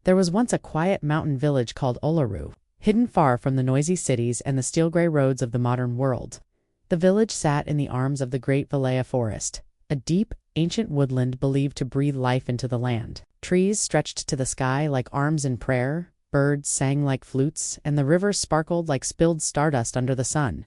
There was once a quiet mountain village called Uluru, hidden far from the noisy cities and the steel-gray roads of the modern world. The village sat in the arms of the great Valea forest, a deep, ancient woodland believed to breathe life into the land. Trees stretched to the sky like arms in prayer, birds sang like flutes, and the river sparkled like spilled stardust under the sun.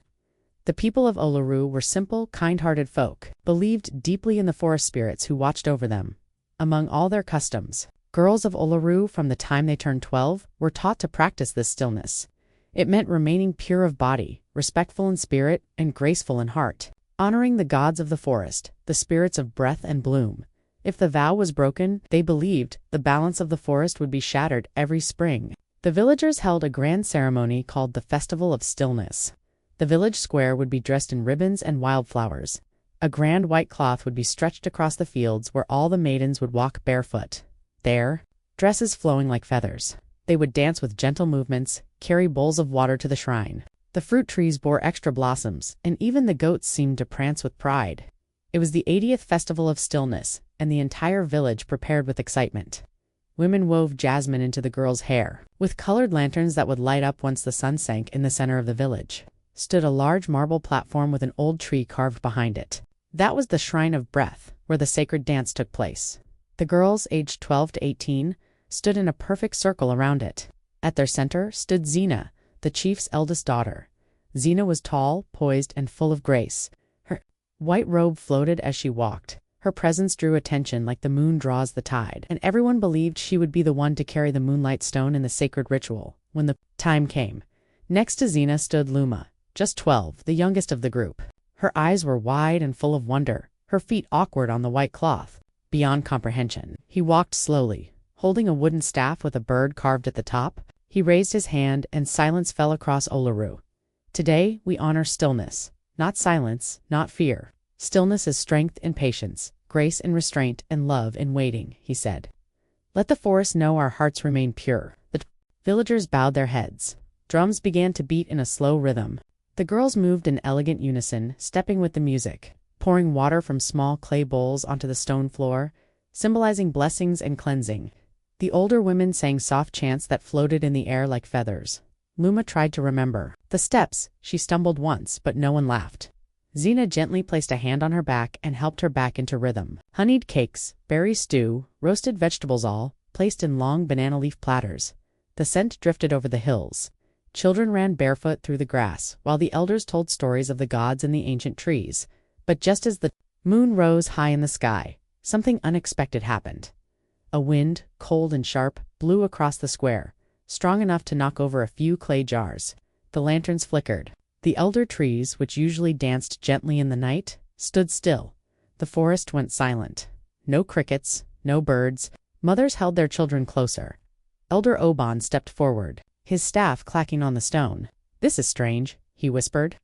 The people of Uluru were simple, kind-hearted folk, believed deeply in the forest spirits who watched over them. Among all their customs, girls of Uluru from the time they turned 12 were taught to practice this stillness. It meant remaining pure of body, respectful in spirit, and graceful in heart, honoring the gods of the forest, the spirits of breath and bloom. If the vow was broken, they believed the balance of the forest would be shattered every spring. The villagers held a grand ceremony called the Festival of Stillness. The village square would be dressed in ribbons and wildflowers. A grand white cloth would be stretched across the fields where all the maidens would walk barefoot. There, dresses flowing like feathers. They would dance with gentle movements, carry bowls of water to the shrine. The fruit trees bore extra blossoms, and even the goats seemed to prance with pride. It was the 80th Festival of Stillness, and the entire village prepared with excitement. Women wove jasmine into the girls' hair, with colored lanterns that would light up once the sun sank. In the center of the village stood a large marble platform with an old tree carved behind it. That was the Shrine of Breath, where the sacred dance took place. The girls, aged 12 to 18, stood in a perfect circle around it. At their center stood Zena, the chief's eldest daughter. Zena was tall, poised, and full of grace. Her white robe floated as she walked. Her presence drew attention like the moon draws the tide, and everyone believed she would be the one to carry the moonlight stone in the sacred ritual when the time came. Next to Zena stood Luma, just 12, the youngest of the group. Her eyes were wide and full of wonder, her feet awkward on the white cloth, beyond comprehension. He walked slowly, holding a wooden staff with a bird carved at the top. He raised his hand, and silence fell across Uluru. Today, we honor stillness, not silence, not fear. Stillness is strength in patience, grace in restraint, and love in waiting, he said. Let the forest know our hearts remain pure. The villagers bowed their heads. Drums began to beat in a slow rhythm. The girls moved in elegant unison, stepping with the music, pouring water from small clay bowls onto the stone floor, symbolizing blessings and cleansing. The older women sang soft chants that floated in the air like feathers. Luma tried to remember the steps. She stumbled once, but no one laughed. Zena gently placed a hand on her back and helped her back into rhythm. Honeyed cakes, berry stew, roasted vegetables, all placed in long banana leaf platters. The scent drifted over the hills. Children ran barefoot through the grass, while the elders told stories of the gods and the ancient trees. But just as the moon rose high in the sky, something unexpected happened. A wind, cold and sharp, blew across the square, strong enough to knock over a few clay jars. The lanterns flickered. The elder trees, which usually danced gently in the night, stood still. The forest went silent. No crickets, no birds. Mothers held their children closer. Elder Oban stepped forward, his staff clacking on the stone. "This is strange," he whispered.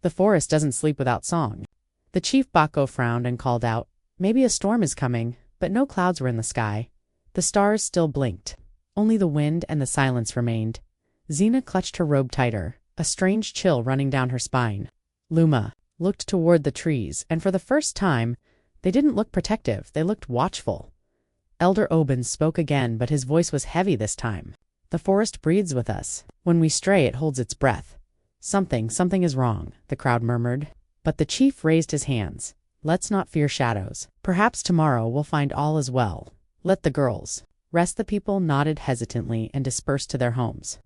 "The forest doesn't sleep without song." The chief Bako frowned and called out, "Maybe a storm is coming," but no clouds were in the sky. The stars still blinked. Only the wind and the silence remained. Zena clutched her robe tighter, a strange chill running down her spine. Luma looked toward the trees, and for the first time, they didn't look protective, they looked watchful. Elder Oban spoke again, but his voice was heavy this time. "The forest breathes with us. When we stray, it holds its breath." Something is wrong," the crowd murmured. But the chief raised his hands. "Let's not fear shadows. Perhaps tomorrow we'll find all is well. Let the girls rest." The people nodded hesitantly and dispersed to their homes.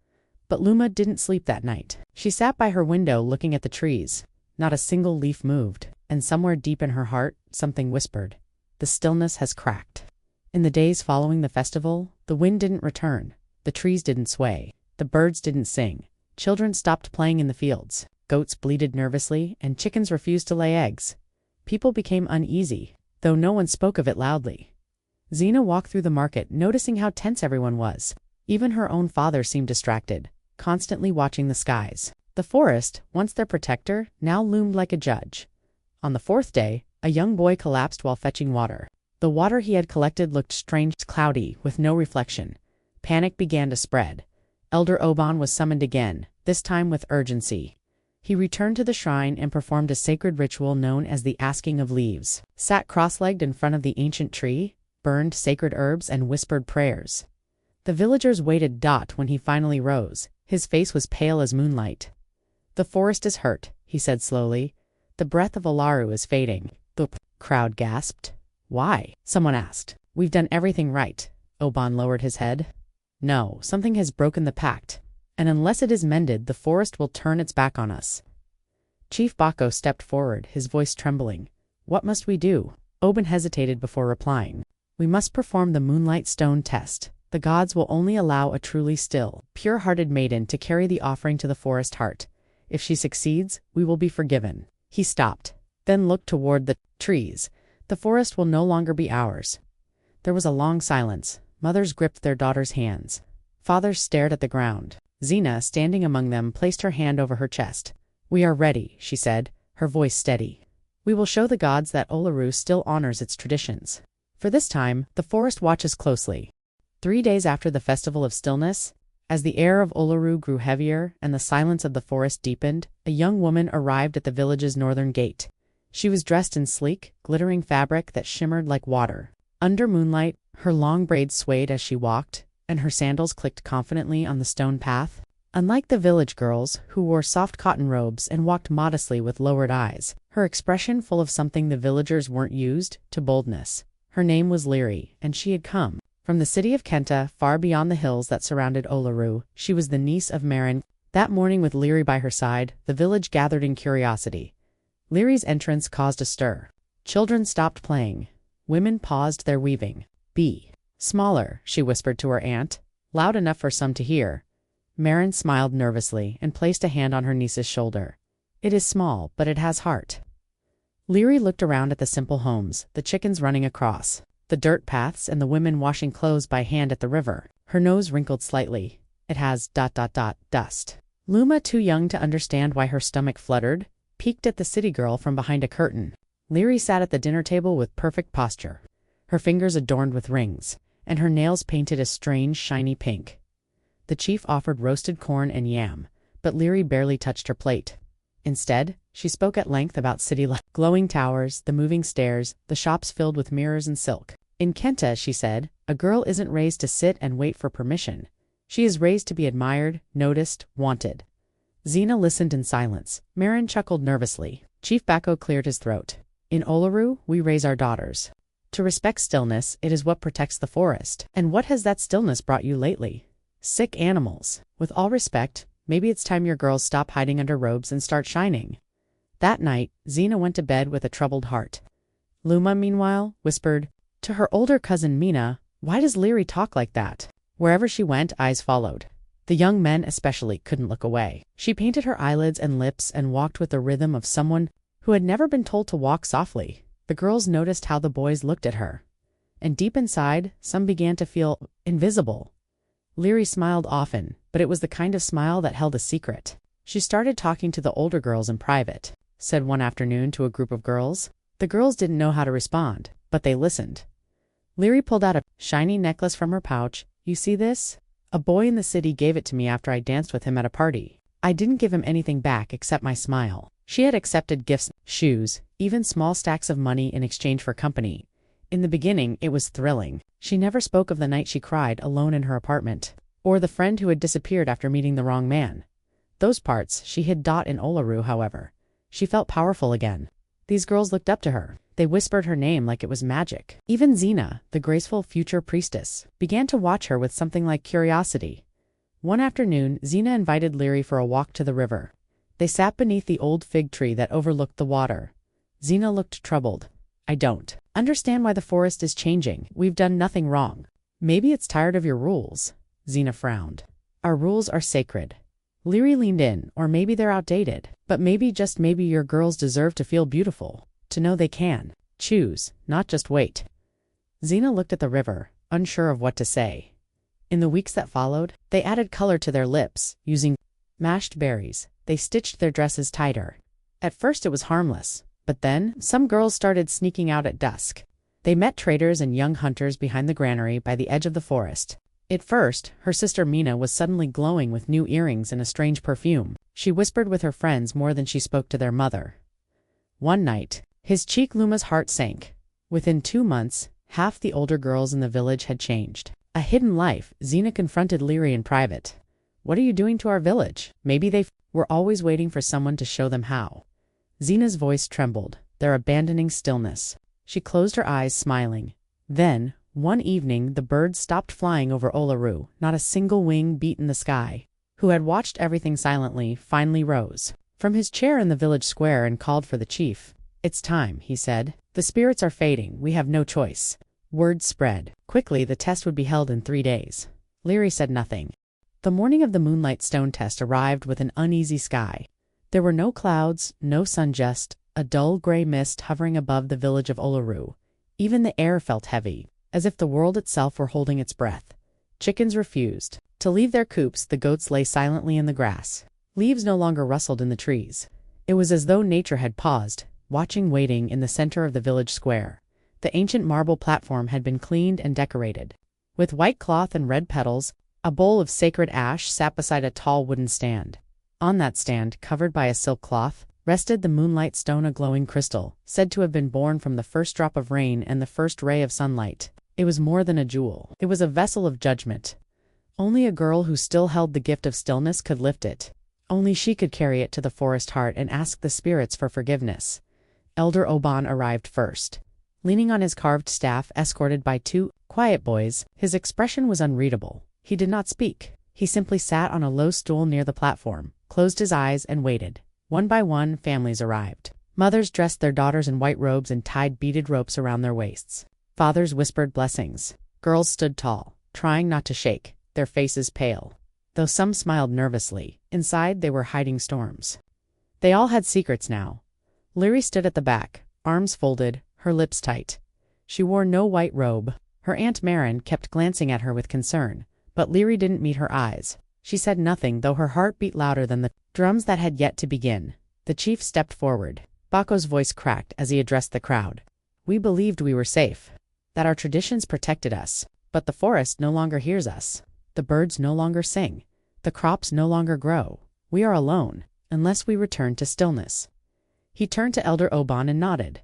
But Luma didn't sleep that night. She sat by her window looking at the trees. Not a single leaf moved, and somewhere deep in her heart, something whispered, "The stillness has cracked." In the days following the festival, the wind didn't return. The trees didn't sway. The birds didn't sing. Children stopped playing in the fields. Goats bleated nervously, and chickens refused to lay eggs. People became uneasy, though no one spoke of it loudly. Zena walked through the market, noticing how tense everyone was. Even her own father seemed distracted, constantly watching the skies. The forest, once their protector, now loomed like a judge. On the fourth day, a young boy collapsed while fetching water. The water he had collected looked strange, cloudy, with no reflection. Panic began to spread. Elder Oban was summoned again, this time with urgency. He returned to the shrine and performed a sacred ritual known as the asking of leaves, sat cross-legged in front of the ancient tree, burned sacred herbs, and whispered prayers. The villagers waited. When he finally rose, his face was pale as moonlight. "The forest is hurt," he said slowly. "The breath of Olaru is fading." The crowd gasped. "Why?" someone asked. "We've done everything right." Oban lowered his head. "No, something has broken the pact, and unless it is mended, the forest will turn its back on us." Chief Bako stepped forward, his voice trembling. "What must we do?" Oban hesitated before replying. "We must perform the moonlight stone test. The gods will only allow a truly still, pure-hearted maiden to carry the offering to the forest heart. If she succeeds, we will be forgiven." He stopped, then looked toward the trees. "The forest will no longer be ours." There was a long silence. Mothers gripped their daughters' hands. Fathers stared at the ground. Xena, standing among them, placed her hand over her chest. "We are ready," she said, her voice steady. "We will show the gods that Olaru still honors its traditions." For this time, the forest watches closely. 3 days after the Festival of Stillness, as the air of Olaru grew heavier and the silence of the forest deepened, a young woman arrived at the village's northern gate. She was dressed in sleek, glittering fabric that shimmered like water. Under moonlight, her long braids swayed as she walked, and her sandals clicked confidently on the stone path. Unlike the village girls, who wore soft cotton robes and walked modestly with lowered eyes, her expression full of something the villagers weren't used to: boldness. Her name was Lyri, and she had come from the city of Kenta, far beyond the hills that surrounded Olaru. She was the niece of Marin. That morning, with Lyri by her side, the village gathered in curiosity. Lyri's entrance caused a stir. Children stopped playing. Women paused their weaving. "Be smaller," she whispered to her aunt, loud enough for some to hear. Marin smiled nervously and placed a hand on her niece's shoulder. "It is small, but it has heart." Lyri looked around at the simple homes, the chickens running across the dirt paths, and the women washing clothes by hand at the river. Her nose wrinkled slightly. "It has ... dust." Luma, too young to understand why her stomach fluttered, peeked at the city girl from behind a curtain. Lyri sat at the dinner table with perfect posture, her fingers adorned with rings, and her nails painted a strange, shiny pink. The chief offered roasted corn and yam, but Lyri barely touched her plate. Instead, she spoke at length about city life: glowing towers, the moving stairs, the shops filled with mirrors and silk. "In Kenta," she said, "a girl isn't raised to sit and wait for permission. She is raised to be admired, noticed, wanted." Xena listened in silence. Marin chuckled nervously. Chief Bako cleared his throat. "In Olaru, we raise our daughters to respect stillness. It is what protects the forest." "And what has that stillness brought you lately?" "Sick animals. With all respect, maybe it's time your girls stop hiding under robes and start shining." That night, Xena went to bed with a troubled heart. Luma, meanwhile, whispered to her older cousin Mina, "Why does Lyri talk like that?" Wherever she went, eyes followed. The young men especially couldn't look away. She painted her eyelids and lips and walked with the rhythm of someone who had never been told to walk softly. The girls noticed how the boys looked at her, and deep inside, some began to feel invisible. Lyri smiled often, but it was the kind of smile that held a secret. She started talking to the older girls in private, said one afternoon to a group of girls. The girls didn't know how to respond, but they listened. Lyri pulled out a shiny necklace from her pouch. "You see this? A boy in the city gave it to me after I danced with him at a party. I didn't give him anything back except my smile." She had accepted gifts, shoes, even small stacks of money in exchange for company. In the beginning, it was thrilling. She never spoke of the night she cried alone in her apartment, or the friend who had disappeared after meeting the wrong man. Those parts she hid. In Olaru, however, she felt powerful again. These girls looked up to her. They whispered her name like it was magic. Even Xena, the graceful future priestess, began to watch her with something like curiosity. One afternoon, Xena invited Lyri for a walk to the river. They sat beneath the old fig tree that overlooked the water. Xena looked troubled. "I don't understand why the forest is changing. We've done nothing wrong." "Maybe it's tired of your rules." Xena frowned. "Our rules are sacred." Lyri leaned in. "Or maybe they're outdated. But maybe, just maybe, your girls deserve to feel beautiful, to know they can choose, not just wait." Xena looked at the river, unsure of what to say. In the weeks that followed, they added color to their lips, using mashed berries. They stitched their dresses tighter. At first it was harmless, but then some girls started sneaking out at dusk. They met traders and young hunters behind the granary by the edge of the forest. At first, her sister Mina was suddenly glowing with new earrings and a strange perfume. She whispered with her friends more than she spoke to their mother. One night, his cheek Luma's heart sank. Within 2 months, half the older girls in the village had changed. A hidden life, Xena confronted Leary in private. What are you doing to our village? Maybe they were always waiting for someone to show them how. Xena's voice trembled, their abandoning stillness. She closed her eyes, smiling. Then, one evening, the birds stopped flying over Olaru, not a single wing beat in the sky. Who had watched everything silently, finally rose from his chair in the village square and called for the chief. It's time, he said. The spirits are fading, we have no choice. Word spread. Quickly, the test would be held in 3 days. Leary said nothing. The morning of the Moonlight Stone test arrived with an uneasy sky. There were no clouds, no sun, just a dull gray mist hovering above the village of Olaru. Even the air felt heavy, as if the world itself were holding its breath. Chickens refused to leave their coops, the goats lay silently in the grass. Leaves no longer rustled in the trees. It was as though nature had paused, watching, waiting in the center of the village square. The ancient marble platform had been cleaned and decorated. With white cloth and red petals, a bowl of sacred ash sat beside a tall wooden stand. On that stand, covered by a silk cloth, rested the Moonlight Stone, a glowing crystal, said to have been born from the first drop of rain and the first ray of sunlight. It was more than a jewel. It was a vessel of judgment. Only a girl who still held the gift of stillness could lift it. Only she could carry it to the forest heart and ask the spirits for forgiveness. Elder Oban arrived first. Leaning on his carved staff, escorted by 2 quiet boys, his expression was unreadable. He did not speak. He simply sat on a low stool near the platform, closed his eyes, and waited. One by one, families arrived. Mothers dressed their daughters in white robes and tied beaded ropes around their waists. Fathers whispered blessings. Girls stood tall, trying not to shake, their faces pale. Though some smiled nervously, inside they were hiding storms. They all had secrets now. Leary stood at the back, arms folded, her lips tight. She wore no white robe. Her Aunt Marin kept glancing at her with concern, but Leary didn't meet her eyes. She said nothing, though her heart beat louder than the drums that had yet to begin. The chief stepped forward. Bako's voice cracked as he addressed the crowd. We believed we were safe, that our traditions protected us, but the forest no longer hears us. The birds no longer sing. The crops no longer grow. We are alone, unless we return to stillness. He turned to Elder Oban and nodded.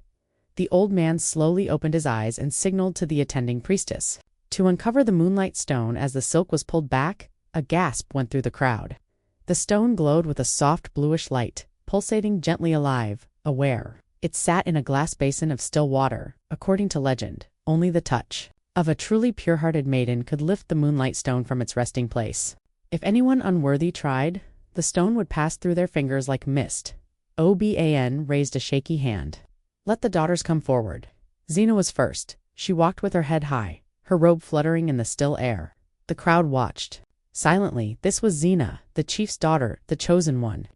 The old man slowly opened his eyes and signaled to the attending priestess to uncover the Moonlight Stone. As the silk was pulled back, a gasp went through the crowd. The stone glowed with a soft bluish light, pulsating gently, alive, aware. It sat in a glass basin of still water. According to legend, only the touch of a truly pure-hearted maiden could lift the Moonlight Stone from its resting place. If anyone unworthy tried, the stone would pass through their fingers like mist. Oban raised a shaky hand. Let the daughters come forward. Xena was first. She walked with her head high, her robe fluttering in the still air. The crowd watched. Silently, this was Xena, the chief's daughter, the chosen one.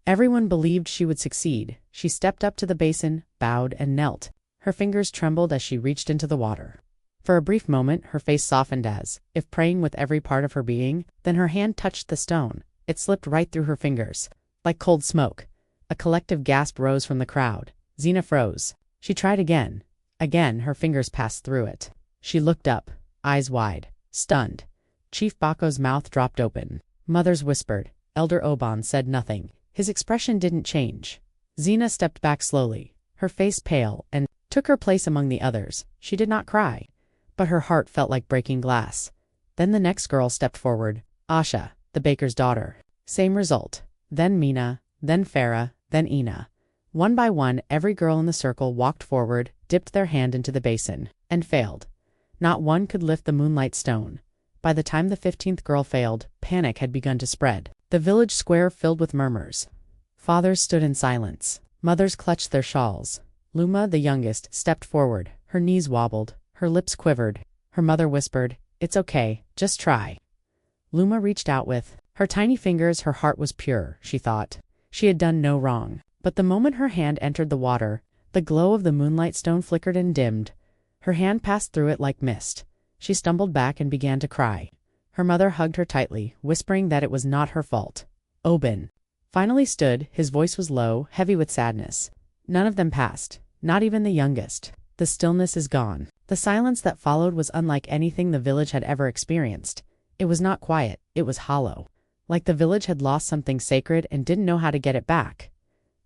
Everyone believed she would succeed. She stepped up to the basin, bowed, and knelt. Her fingers trembled as she reached into the water. For a brief moment, her face softened as if praying with every part of her being. Then her hand touched the stone. It slipped right through her fingers, like cold smoke. A collective gasp rose from the crowd. Xena froze. She tried again. Again, her fingers passed through it. She looked up, eyes wide, stunned. Chief Bako's mouth dropped open. Mothers whispered. Elder Oban said nothing. His expression didn't change. Xena stepped back slowly, her face pale, and took her place among the others. She did not cry, but her heart felt like breaking glass. Then the next girl stepped forward. Asha, the baker's daughter. Same result. Then Mina, then Farah, then Ina. One by one, every girl in the circle walked forward, dipped their hand into the basin, and failed. Not one could lift the Moonlight Stone. By the time the 15th girl failed, panic had begun to spread. The village square filled with murmurs. Fathers stood in silence. Mothers clutched their shawls. Luma, the youngest, stepped forward. Her knees wobbled. Her lips quivered. Her mother whispered, "It's okay, just try." Luma reached out with her tiny fingers. Her heart was pure, she thought. She had done no wrong. But the moment her hand entered the water, the glow of the Moonlight Stone flickered and dimmed. Her hand passed through it like mist. She stumbled back and began to cry. Her mother hugged her tightly, whispering that it was not her fault. Oban finally stood. His voice was low, heavy with sadness. None of them passed, not even the youngest. The stillness is gone. The silence that followed was unlike anything the village had ever experienced. It was not quiet, it was hollow. Like the village had lost something sacred and didn't know how to get it back.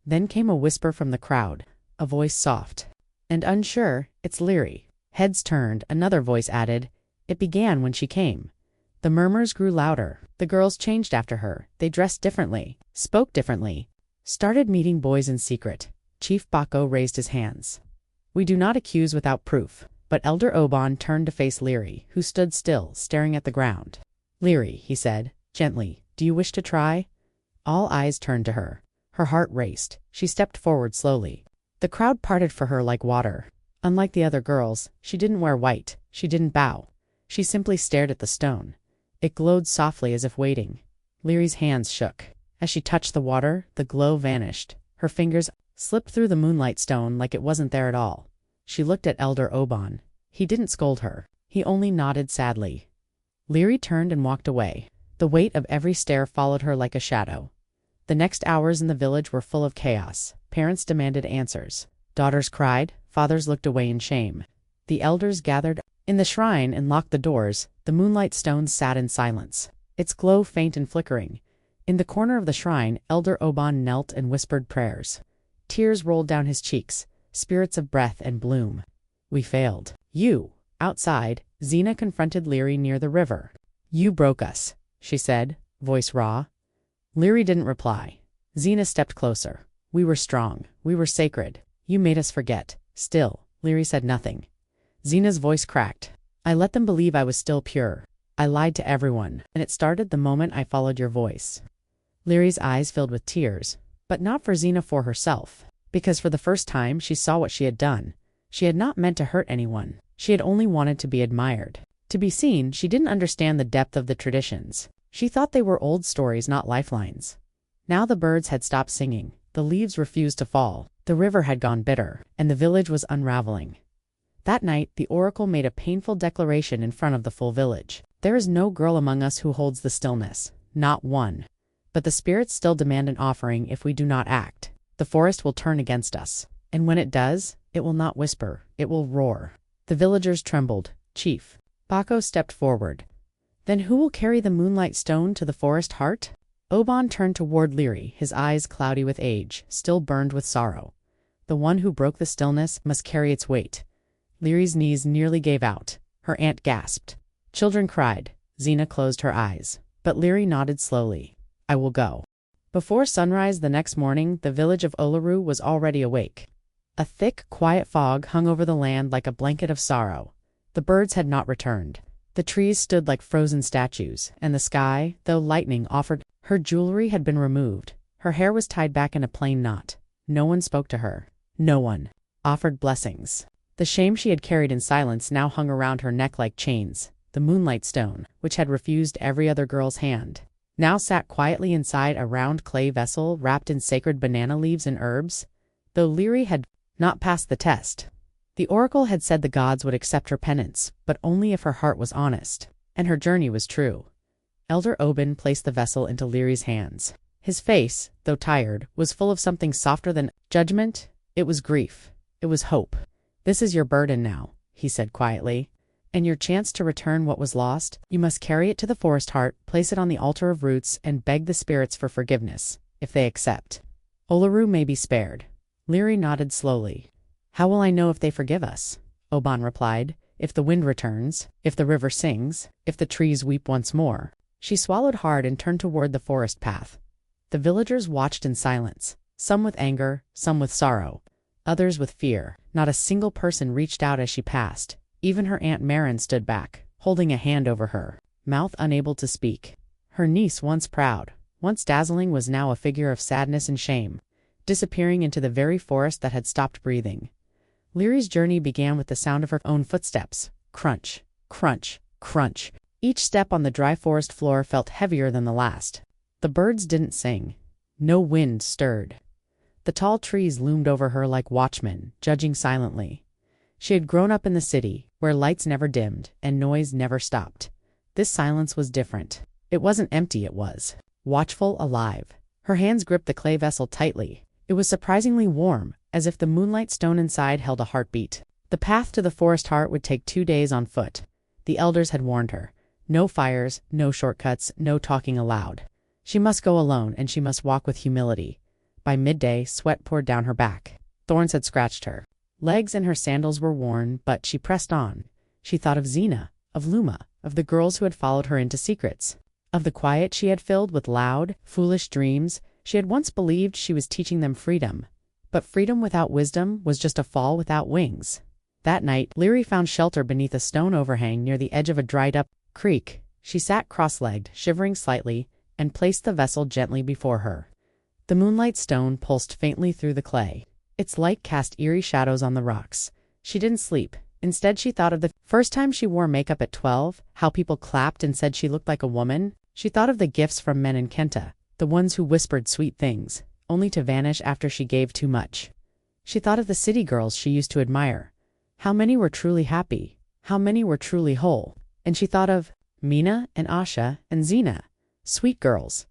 Then came a whisper from the crowd, a voice soft and unsure. "It's Leary." Heads turned. Another voice added, It began when she came. The murmurs grew louder. The girls changed after her. They dressed differently, spoke differently, started meeting boys in secret. Chief Bako raised his hands. We do not accuse without proof. But Elder Oban turned to face Leary, who stood still, staring at the ground. Leary, he said, gently, do you wish to try? All eyes turned to her. Her heart raced. She stepped forward slowly. The crowd parted for her like water. Unlike the other girls, she didn't wear white. She didn't bow. She simply stared at the stone. It glowed softly as if waiting. Leary's hands shook. As she touched the water, the glow vanished. Her fingers slipped through the moonlight stone like it wasn't there at all. She looked at Elder Oban. He didn't scold her. He only nodded sadly. Leary turned and walked away. The weight of every stare followed her like a shadow. The next hours in the village were full of chaos. Parents demanded answers. Daughters cried. Fathers looked away in shame. The elders gathered in the shrine and locked the doors. The moonlight stones sat in silence, its glow faint and flickering. In the corner of the shrine, Elder Oban knelt and whispered prayers. Tears rolled down his cheeks, spirits of breath and bloom. We failed. You. Outside, Xena confronted Leary near the river. You broke us, she said, voice raw. Leary didn't reply. Xena stepped closer. We were strong. We were sacred. You made us forget. Still, Leary said nothing. Xena's voice cracked. I let them believe I was still pure. I lied to everyone, and it started the moment I followed your voice. Leary's eyes filled with tears, but not for Xena, for herself, because for the first time she saw what she had done. She had not meant to hurt anyone. She had only wanted to be admired. To be seen. She didn't understand the depth of the traditions. She thought they were old stories, not lifelines. Now the birds had stopped singing. The leaves refused to fall. The river had gone bitter, and the village was unraveling. That night, the oracle made a painful declaration in front of the full village. There is no girl among us who holds the stillness. Not one. But the spirits still demand an offering if we do not act. The forest will turn against us. And when it does, it will not whisper. It will roar. The villagers trembled. Chief Bako stepped forward. Then who will carry the moonlight stone to the forest heart? Oban turned toward Leary, his eyes cloudy with age, still burned with sorrow. The one who broke the stillness must carry its weight. Leary's knees nearly gave out. Her aunt gasped. Children cried. Xena closed her eyes. But Leary nodded slowly. I will go. Before sunrise the next morning, the village of Olaru was already awake. A thick, quiet fog hung over the land like a blanket of sorrow. The birds had not returned. The trees stood like frozen statues, and the sky, though lightning offered, her jewelry had been removed. Her hair was tied back in a plain knot. No one spoke to her. No one offered blessings. The shame she had carried in silence now hung around her neck like chains. The moonlight stone, which had refused every other girl's hand, now sat quietly inside a round clay vessel wrapped in sacred banana leaves and herbs. Though Leary had not passed the test, the oracle had said the gods would accept her penance, but only if her heart was honest, and her journey was true. Elder Oban placed the vessel into Leary's hands. His face, though tired, was full of something softer than judgment. It was grief. It was hope. This is your burden now, he said quietly. And your chance to return what was lost. You must carry it to the forest heart, place it on the altar of roots, and beg the spirits for forgiveness, if they accept. Olaru may be spared. Leary nodded slowly. How will I know if they forgive us? Oban replied. If the wind returns, if the river sings, if the trees weep once more. She swallowed hard and turned toward the forest path. The villagers watched in silence, some with anger, some with sorrow, others with fear. Not a single person reached out as she passed. Even her Aunt Marin stood back, holding a hand over her, mouth unable to speak. Her niece, once proud, once dazzling, was now a figure of sadness and shame, disappearing into the very forest that had stopped breathing. Leary's journey began with the sound of her own footsteps. Crunch, crunch, crunch. Each step on the dry forest floor felt heavier than the last. The birds didn't sing. No wind stirred. The tall trees loomed over her like watchmen, judging silently. She had grown up in the city, where lights never dimmed and noise never stopped. This silence was different. It wasn't empty, it was watchful, alive. Her hands gripped the clay vessel tightly. It was surprisingly warm, as if the moonlight stone inside held a heartbeat. The path to the forest heart would take 2 days on foot. The elders had warned her. No fires, no shortcuts, no talking aloud. She must go alone, and she must walk with humility. By midday, sweat poured down her back. Thorns had scratched her. Legs and her sandals were worn, but she pressed on. She thought of Xena, of Luma, of the girls who had followed her into secrets, of the quiet she had filled with loud, foolish dreams. She had once believed she was teaching them freedom, but freedom without wisdom was just a fall without wings. That night, Leary found shelter beneath a stone overhang near the edge of a dried-up creek. She sat cross-legged, shivering slightly, and placed the vessel gently before her. The moonlight stone pulsed faintly through the clay. Its light cast eerie shadows on the rocks. She didn't sleep. Instead, she thought of the first time she wore makeup at 12, how people clapped and said she looked like a woman. She thought of the gifts from men in Kenta, the ones who whispered sweet things, only to vanish after she gave too much. She thought of the city girls she used to admire. How many were truly happy? How many were truly whole? And she thought of Mina and Asha and Zena, sweet girls,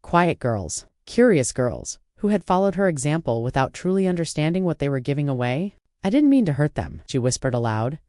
quiet girls, curious girls, who had followed her example without truly understanding what they were giving away. I didn't mean to hurt them, she whispered aloud.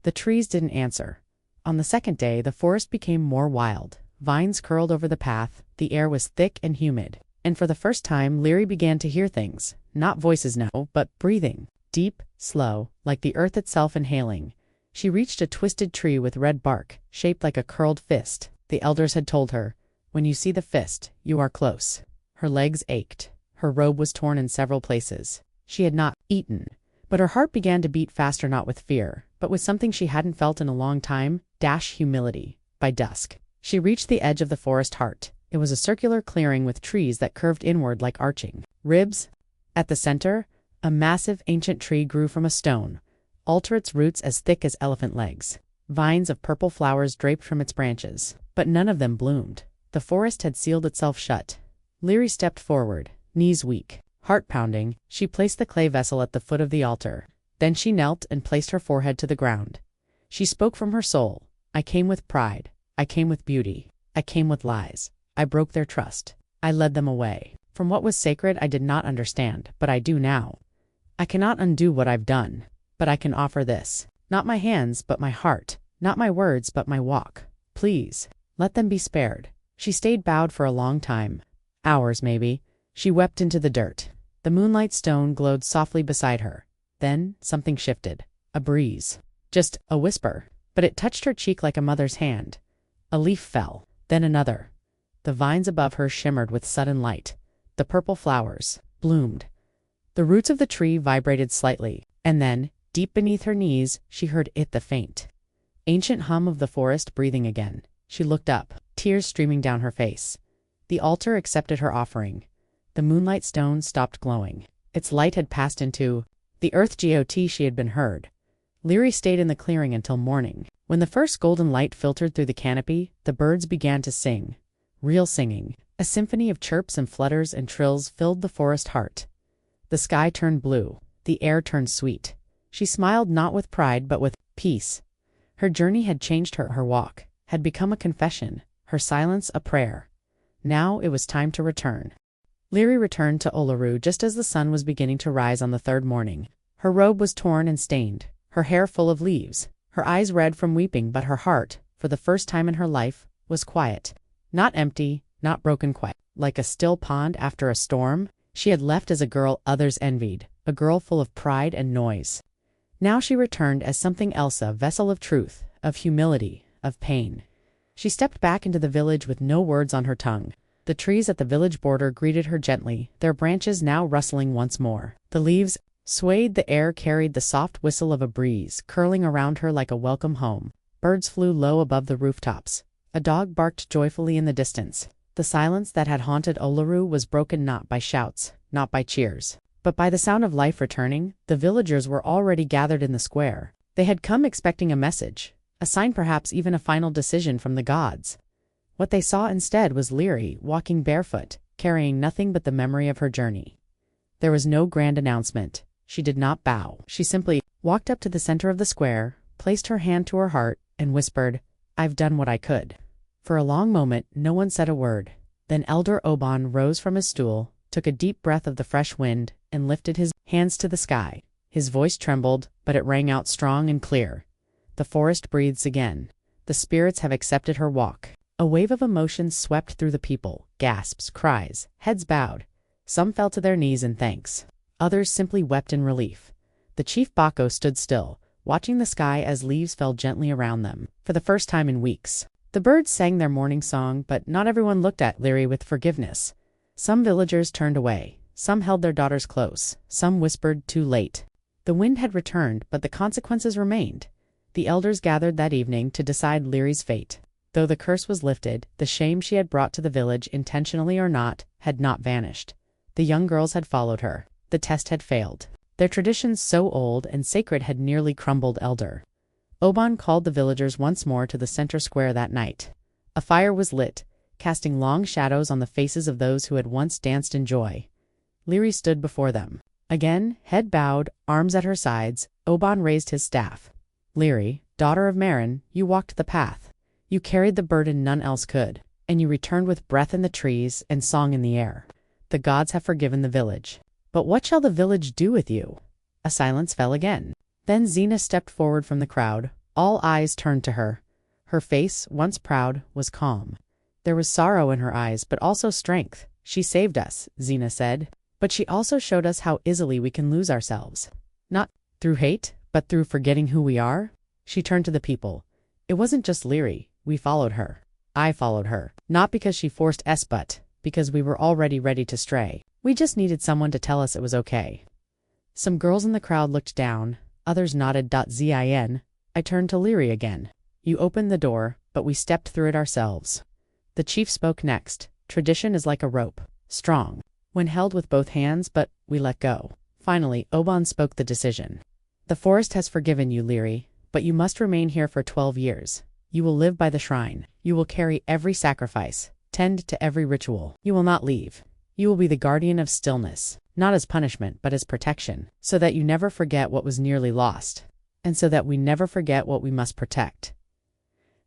The trees didn't answer. On the second day, the forest became more wild. Vines curled over the path, the air was thick and humid, and for the first time Leary began to hear things, not voices now, but breathing, deep, slow, like the earth itself inhaling. She reached a twisted tree with red bark, shaped like a curled fist. The elders had told her, "When you see the fist, you are close." Her legs ached. Her robe was torn in several places. She had not eaten, but her heart began to beat faster, not with fear, but with something she hadn't felt in a long time, humility. By dusk, she reached the edge of the forest heart. It was a circular clearing with trees that curved inward like arching ribs. At the center, a massive ancient tree grew from a stone, alter its roots as thick as elephant legs. Vines of purple flowers draped from its branches, but none of them bloomed. The forest had sealed itself shut. Leary stepped forward, knees weak, heart pounding. She placed the clay vessel at the foot of the altar. Then she knelt and placed her forehead to the ground. She spoke from her soul. I came with pride. I came with beauty. I came with lies. I broke their trust. I led them away. From what was sacred I did not understand, but I do now. I cannot undo what I've done, but I can offer this. Not my hands, but my heart. Not my words, but my walk. Please, let them be spared. She stayed bowed for a long time. Hours, maybe. She wept into the dirt. The moonlight stone glowed softly beside her. Then something shifted. A breeze. Just a whisper. But it touched her cheek like a mother's hand. A leaf fell. Then another. The vines above her shimmered with sudden light. The purple flowers bloomed. The roots of the tree vibrated slightly. And then, deep beneath her knees, she heard it, the faint, ancient hum of the forest breathing again. She looked up, tears streaming down her face. The altar accepted her offering. The moonlight stone stopped glowing. Its light had passed into the earth. She had been heard. Leary stayed in the clearing until morning. When the first golden light filtered through the canopy, the birds began to sing. Real singing. A symphony of chirps and flutters and trills filled the forest heart. The sky turned blue. The air turned sweet. She smiled not with pride but with peace. Her journey had changed her. Her walk had become a confession. Her silence a prayer. Now it was time to return. Leary returned to Uluru just as the sun was beginning to rise on the third morning. Her robe was torn and stained, her hair full of leaves, her eyes red from weeping, but her heart, for the first time in her life, was quiet. Not empty, not broken, quiet. Like a still pond after a storm, she had left as a girl others envied, a girl full of pride and noise. Now she returned as something else, a vessel of truth, of humility, of pain. She stepped back into the village with no words on her tongue. The trees at the village border greeted her gently, their branches now rustling once more. The leaves swayed, the air carried the soft whistle of a breeze, curling around her like a welcome home. Birds flew low above the rooftops. A dog barked joyfully in the distance. The silence that had haunted Uluru was broken not by shouts, not by cheers, but by the sound of life returning. The villagers were already gathered in the square. They had come expecting a message, a sign, perhaps even a final decision from the gods. What they saw instead was Leary, walking barefoot, carrying nothing but the memory of her journey. There was no grand announcement. She did not bow. She simply walked up to the center of the square, placed her hand to her heart, and whispered, "I've done what I could." For a long moment, no one said a word. Then Elder Oban rose from his stool, took a deep breath of the fresh wind, and lifted his hands to the sky. His voice trembled, but it rang out strong and clear. The forest breathes again. The spirits have accepted her walk. A wave of emotion swept through the people, gasps, cries, heads bowed. Some fell to their knees in thanks. Others simply wept in relief. The chief Bako stood still, watching the sky as leaves fell gently around them, for the first time in weeks. The birds sang their morning song, but not everyone looked at Leary with forgiveness. Some villagers turned away, some held their daughters close, some whispered, "Too late." The wind had returned, but the consequences remained. The elders gathered that evening to decide Leary's fate. Though the curse was lifted, the shame she had brought to the village, intentionally or not, had not vanished. The young girls had followed her. The test had failed. Their traditions, so old and sacred, had nearly crumbled. Elder Oban called the villagers once more to the center square that night. A fire was lit, casting long shadows on the faces of those who had once danced in joy. Leary stood before them. Again, head bowed, arms at her sides, Oban raised his staff. "Leary, daughter of Marin, you walked the path. You carried the burden none else could, and you returned with breath in the trees and song in the air. The gods have forgiven the village. But what shall the village do with you?" A silence fell again. Then Xena stepped forward from the crowd. All eyes turned to her. Her face, once proud, was calm. There was sorrow in her eyes, but also strength. "She saved us," Xena said. "But she also showed us how easily we can lose ourselves. Not through hate, but through forgetting who we are." She turned to the people. "It wasn't just Leary. We followed her. I followed her. Not because she forced us, but because we were already ready to stray. We just needed someone to tell us it was okay." Some girls in the crowd looked down. Others nodded. Zin. I turned to Leary again. "You opened the door, but we stepped through it ourselves." The chief spoke next. "Tradition is like a rope, strong when held with both hands, but we let go." Finally, Oban spoke the decision. "The forest has forgiven you, Leary, but you must remain here for 12 years. You will live by the shrine. You will carry every sacrifice, tend to every ritual. You will not leave. You will be the guardian of stillness, not as punishment, but as protection, so that you never forget what was nearly lost, and so that we never forget what we must protect."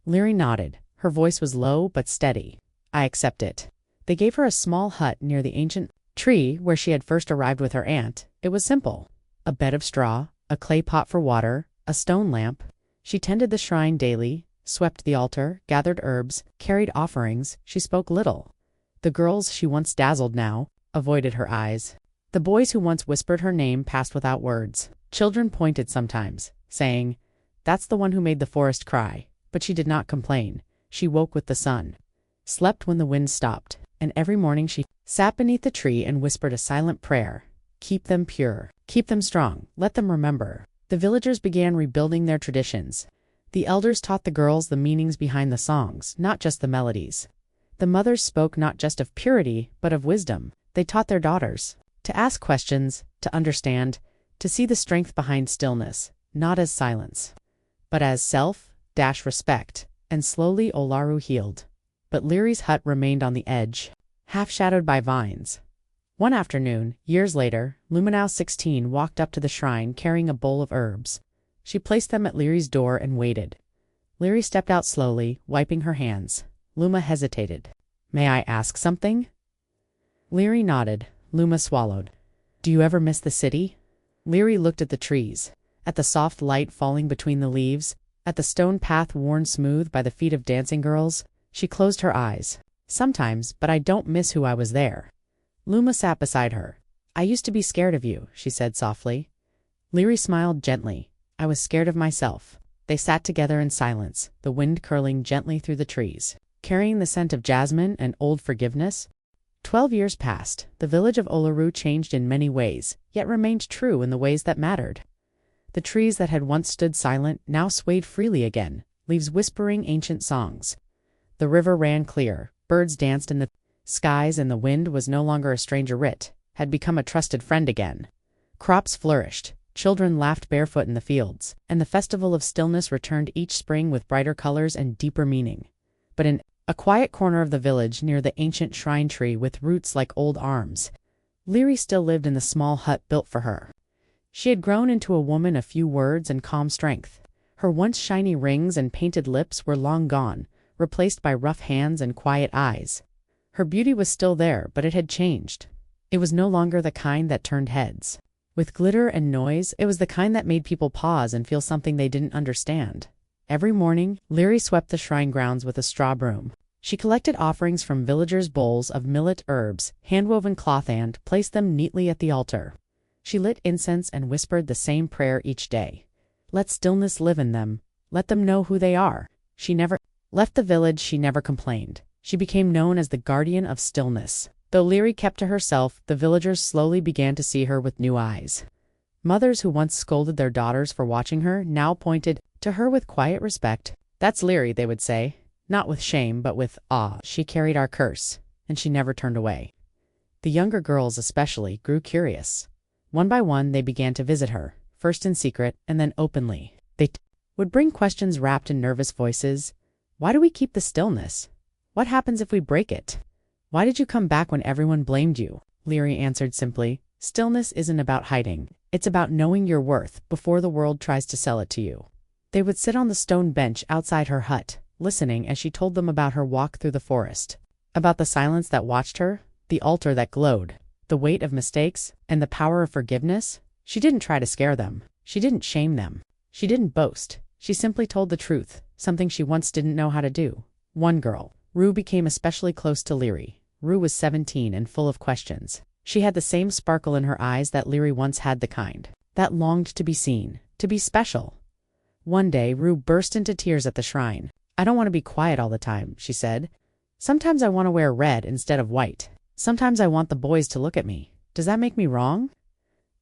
Leary nodded. Her voice was low but steady. "I accept it." They gave her a small hut near the ancient tree where she had first arrived with her aunt. It was simple. A bed of straw, a clay pot for water, a stone lamp. She tended the shrine daily, swept the altar, gathered herbs, carried offerings. She spoke little. The girls she once dazzled now avoided her eyes. The boys who once whispered her name passed without words. Children pointed sometimes, saying, "That's the one who made the forest cry." But she did not complain. She woke with the sun, slept when the wind stopped, and every morning she sat beneath the tree and whispered a silent prayer. "Keep them pure. Keep them strong. Let them remember." The villagers began rebuilding their traditions. The elders taught the girls the meanings behind the songs, not just the melodies. The mothers spoke not just of purity, but of wisdom. They taught their daughters to ask questions, to understand, to see the strength behind stillness, not as silence, but as self-respect. And slowly Olaru healed. But Leary's hut remained on the edge, half-shadowed by vines. One afternoon, years later, Luminau 16 walked up to the shrine carrying a bowl of herbs. She placed them at Leary's door and waited. Leary stepped out slowly, wiping her hands. Luma hesitated. "May I ask something?" Leary nodded. Luma swallowed. "Do you ever miss the city?" Leary looked at the trees, at the soft light falling between the leaves, at the stone path worn smooth by the feet of dancing girls. She closed her eyes. "Sometimes, but I don't miss who I was there." Luma sat beside her. "I used to be scared of you," she said softly. Leary smiled gently. "I was scared of myself." They sat together in silence, the wind curling gently through the trees, carrying the scent of jasmine and old forgiveness. 12 years passed. The village of Olaru changed in many ways, yet remained true in the ways that mattered. The trees that had once stood silent now swayed freely again, leaves whispering ancient songs. The river ran clear, birds danced in the skies, and the wind was no longer a stranger. It had become a trusted friend again. Crops flourished, children laughed barefoot in the fields, and the festival of stillness returned each spring with brighter colors and deeper meaning. But in a quiet corner of the village near the ancient shrine tree with roots like old arms, Leary still lived in the small hut built for her. She had grown into a woman of few words and calm strength. Her once shiny rings and painted lips were long gone, replaced by rough hands and quiet eyes. Her beauty was still there, but it had changed. It was no longer the kind that turned heads with glitter and noise. It was the kind that made people pause and feel something they didn't understand. Every morning, Leary swept the shrine grounds with a straw broom. She collected offerings from villagers' bowls of millet herbs, hand-woven cloth, and placed them neatly at the altar. She lit incense and whispered the same prayer each day. Let stillness live in them. Let them know who they are. She never left the village. She never complained. She became known as the guardian of stillness. Though Leary kept to herself, the villagers slowly began to see her with new eyes. Mothers who once scolded their daughters for watching her now pointed to her with quiet respect. "That's Leary," they would say, not with shame but with awe. She carried our curse, and she never turned away. The younger girls especially grew curious. One by one they began to visit her, first in secret and then openly. They would bring questions wrapped in nervous voices. "Why do we keep the stillness? What happens if we break it? Why did you come back when everyone blamed you?" Leary answered simply, "Stillness isn't about hiding. It's about knowing your worth before the world tries to sell it to you." They would sit on the stone bench outside her hut, listening as she told them about her walk through the forest, about the silence that watched her, the altar that glowed, the weight of mistakes, and the power of forgiveness. She didn't try to scare them. She didn't shame them. She didn't boast. She simply told the truth, something she once didn't know how to do. One girl, Rue, became especially close to Leary. Rue was 17 and full of questions. She had the same sparkle in her eyes that Leary once had, the kind that longed to be seen, to be special. One day, Rue burst into tears at the shrine. "I don't want to be quiet all the time," she said. "Sometimes I want to wear red instead of white. Sometimes I want the boys to look at me. Does that make me wrong?"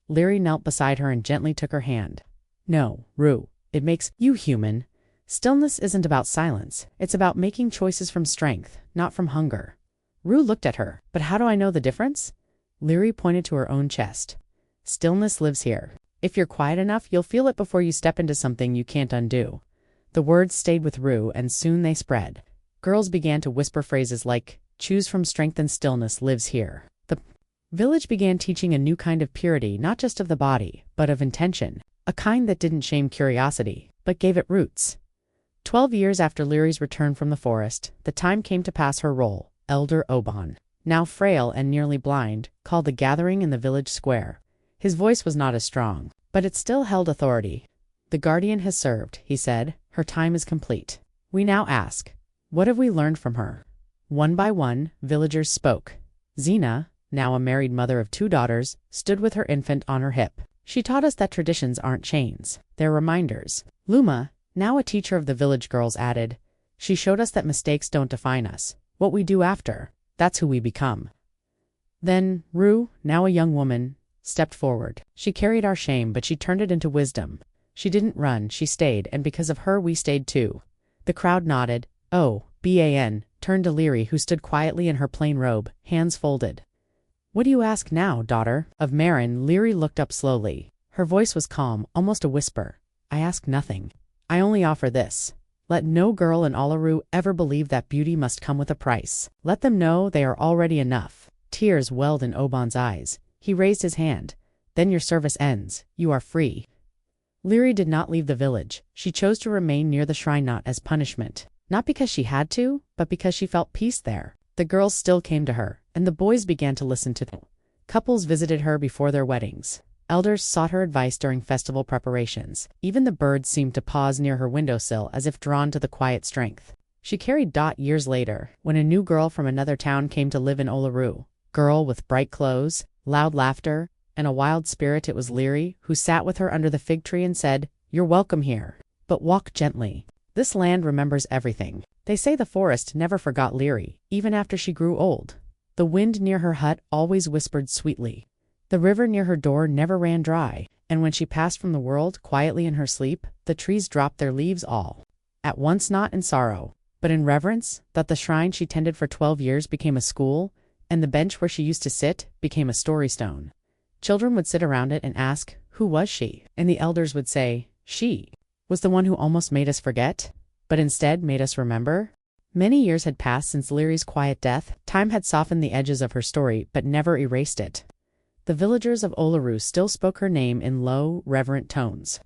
Leary knelt beside her and gently took her hand. "No, Rue, it makes you human. Stillness isn't about silence. It's about making choices from strength, not from hunger." Rue looked at her. "But how do I know the difference?" Leary pointed to her own chest. "Stillness lives here. If you're quiet enough, you'll feel it before you step into something you can't undo." The words stayed with Rue, and soon they spread. Girls began to whisper phrases like, "Choose from strength and stillness lives here." The village began teaching a new kind of purity, not just of the body, but of intention, a kind that didn't shame curiosity, but gave it roots. 12 years after Leary's return from the forest, the time came to pass her role. Elder Oban, now frail and nearly blind, called the gathering in the village square. His voice was not as strong, but it still held authority. "The guardian has served," he said. "Her time is complete. We now ask, what have we learned from her?" One by one, villagers spoke. Zena, now a married mother of 2 daughters, stood with her infant on her hip. "She taught us that traditions aren't chains. They're reminders." Luma, now a teacher of the village girls, added, "She showed us that mistakes don't define us. What we do after, that's who we become." Then Rue, now a young woman, stepped forward. She carried our shame, but she turned it into wisdom. She didn't run, she stayed, and because of her we stayed too. The crowd nodded. "Oh, Ban," turned to Leary, who stood quietly in her plain robe, hands folded. "What do you ask now, daughter?" Of Marin, Leary looked up slowly. Her voice was calm, almost a whisper. "I ask nothing. I only offer this. Let no girl in Olaru ever believe that beauty must come with a price. Let them know they are already enough." Tears welled in Oban's eyes. He raised his hand. "Then your service ends. You are free." Leary did not leave the village. She chose to remain near the shrine, not as punishment. Not because she had to, but because she felt peace there. The girls still came to her, and the boys began to listen to them. Couples visited her before their weddings. Elders sought her advice during festival preparations. Even the birds seemed to pause near her windowsill as if drawn to the quiet strength. She carried Dot years later, when a new girl from another town came to live in Olaru. Girl with bright clothes, loud laughter, and a wild spirit. It was Leary who sat with her under the fig tree and said, "You're welcome here, but walk gently. This land remembers everything." They say the forest never forgot Leary, even after she grew old. The wind near her hut always whispered sweetly. The river near her door never ran dry, and when she passed from the world quietly in her sleep, the trees dropped their leaves all at once, not in sorrow, but in reverence, that the shrine she tended for 12 years became a school, and the bench where she used to sit became a story stone. Children would sit around it and ask, "Who was she?" And the elders would say, "She was the one who almost made us forget, but instead made us remember." Many years had passed since Leary's quiet death. Time had softened the edges of her story, but never erased it. The villagers of Olaru still spoke her name in low, reverent tones.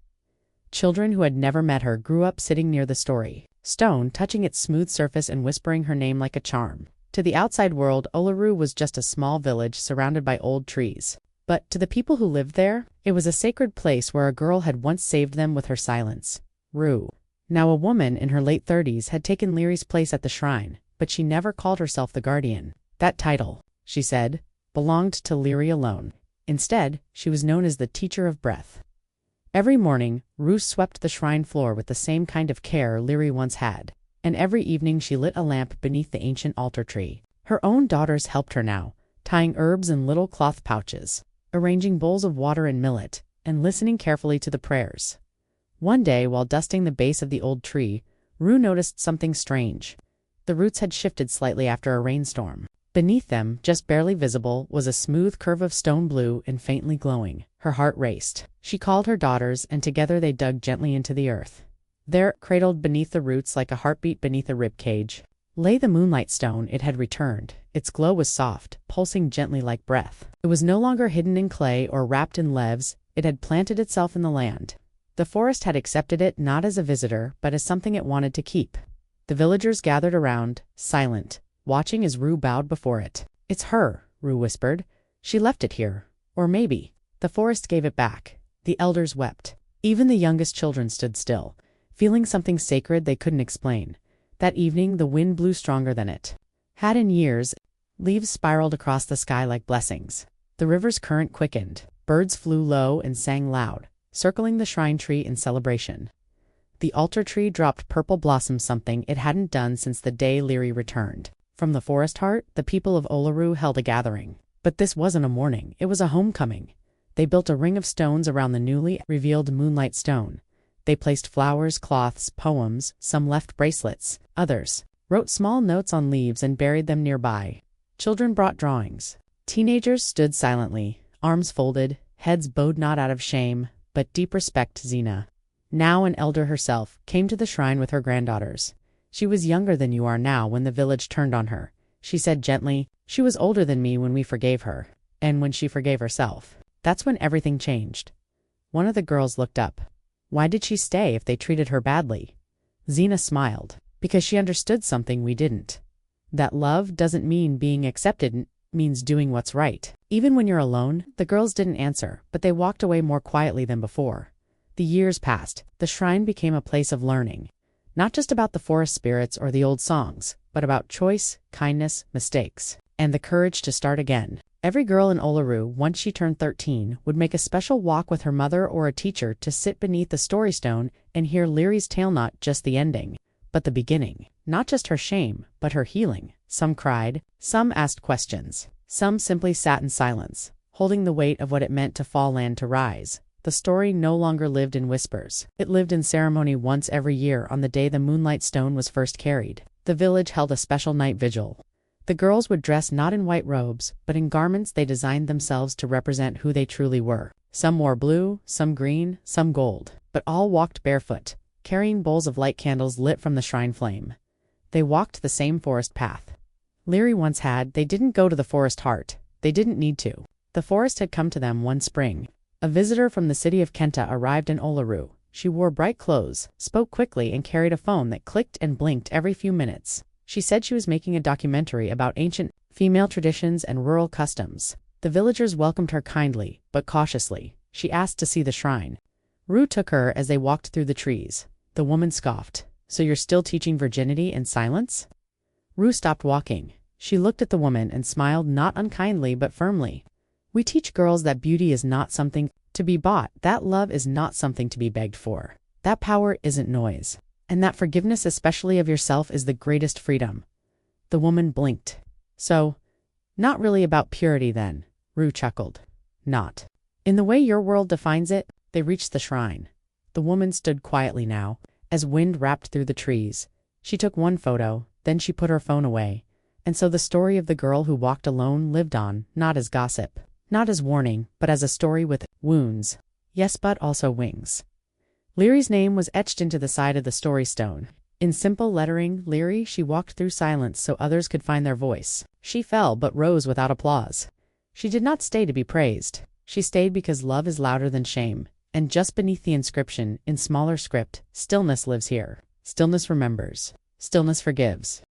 Children who had never met her grew up sitting near the story stone, touching its smooth surface and whispering her name like a charm. To the outside world, Olaru was just a small village surrounded by old trees. But to the people who lived there, it was a sacred place where a girl had once saved them with her silence. Rue, now a woman in her late 30s, had taken Leary's place at the shrine, but she never called herself the guardian. That title, she said, belonged to Leary alone. Instead, she was known as the teacher of breath. Every morning, Ruth swept the shrine floor with the same kind of care Leary once had, and every evening she lit a lamp beneath the ancient altar tree. Her own daughters helped her now, tying herbs in little cloth pouches, arranging bowls of water and millet, and listening carefully to the prayers. One day, while dusting the base of the old tree, Rue noticed something strange. The roots had shifted slightly after a rainstorm. Beneath them, just barely visible, was a smooth curve of stone blue and faintly glowing. Her heart raced. She called her daughters, and together they dug gently into the earth. There, cradled beneath the roots like a heartbeat beneath a rib cage, lay the moonlight stone. It had returned. Its glow was soft, pulsing gently like breath. It was no longer hidden in clay or wrapped in leaves. It had planted itself in the land. The forest had accepted it not as a visitor, but as something it wanted to keep. The villagers gathered around, silent, watching as Rue bowed before it. "It's her," Rue whispered. "She left it here. Or maybe." The forest gave it back. The elders wept. Even the youngest children stood still, feeling something sacred they couldn't explain. That evening, the wind blew stronger than it had in years. Leaves spiraled across the sky like blessings. The river's current quickened. Birds flew low and sang loud, circling the shrine tree in celebration. The altar tree dropped purple blossoms, something it hadn't done since the day Leary returned. From the forest heart, the people of Uluru held a gathering. But this wasn't a mourning, it was a homecoming. They built a ring of stones around the newly revealed moonlight stone. They placed flowers, cloths, poems, some left bracelets, others wrote small notes on leaves and buried them nearby. Children brought drawings. Teenagers stood silently, arms folded, heads bowed not out of shame, but deep respect. Zena, now an elder herself, came to the shrine with her granddaughters. She was younger than you are now when the village turned on her. She said gently, "She was older than me when we forgave her. And when she forgave herself. That's when everything changed." One of the girls looked up. "Why did she stay if they treated her badly?" Zena smiled. "Because she understood something we didn't. That love doesn't mean being accepted, it means doing what's right." Even when you're alone, the girls didn't answer, but they walked away more quietly than before. The years passed. The shrine became a place of learning. Not just about the forest spirits or the old songs, but about choice, kindness, mistakes, and the courage to start again. Every girl in Uluru, once she turned 13, would make a special walk with her mother or a teacher to sit beneath the story stone and hear Leary's tale, not just the ending, but the beginning. Not just her shame, but her healing. Some cried, some asked questions, some simply sat in silence, holding the weight of what it meant to fall and to rise. The story no longer lived in whispers. It lived in ceremony. Once every year, on the day the moonlight stone was first carried, the village held a special night vigil. The girls would dress not in white robes, but in garments they designed themselves to represent who they truly were. Some wore blue, some green, some gold, but all walked barefoot, carrying bowls of light candles lit from the shrine flame. They walked the same forest path Leary once had. They didn't go to the forest heart. They didn't need to. The forest had come to them one spring. A visitor from the city of Kenta arrived in Uluru. She wore bright clothes, spoke quickly, and carried a phone that clicked and blinked every few minutes. She said she was making a documentary about ancient female traditions and rural customs. The villagers welcomed her kindly, but cautiously. She asked to see the shrine. Rue took her as they walked through the trees. The woman scoffed. "So you're still teaching virginity in silence?" Rue stopped walking. She looked at the woman and smiled, not unkindly but firmly. "We teach girls that beauty is not something to be bought, that love is not something to be begged for, that power isn't noise, and that forgiveness, especially of yourself, is the greatest freedom." The woman blinked. "So, not really about purity then?" Rue chuckled. "Not in the way your world defines it." They reached the shrine. The woman stood quietly now, as wind wrapped through the trees. She took one photo, then she put her phone away. And so the story of the girl who walked alone lived on, not as gossip, not as warning, but as a story with wounds. Yes, but also wings. Leary's name was etched into the side of the story stone. In simple lettering, Leary. She walked through silence so others could find their voice. She fell but rose without applause. She did not stay to be praised. She stayed because love is louder than shame. And just beneath the inscription, in smaller script, "Stillness lives here. Stillness remembers. Stillness forgives."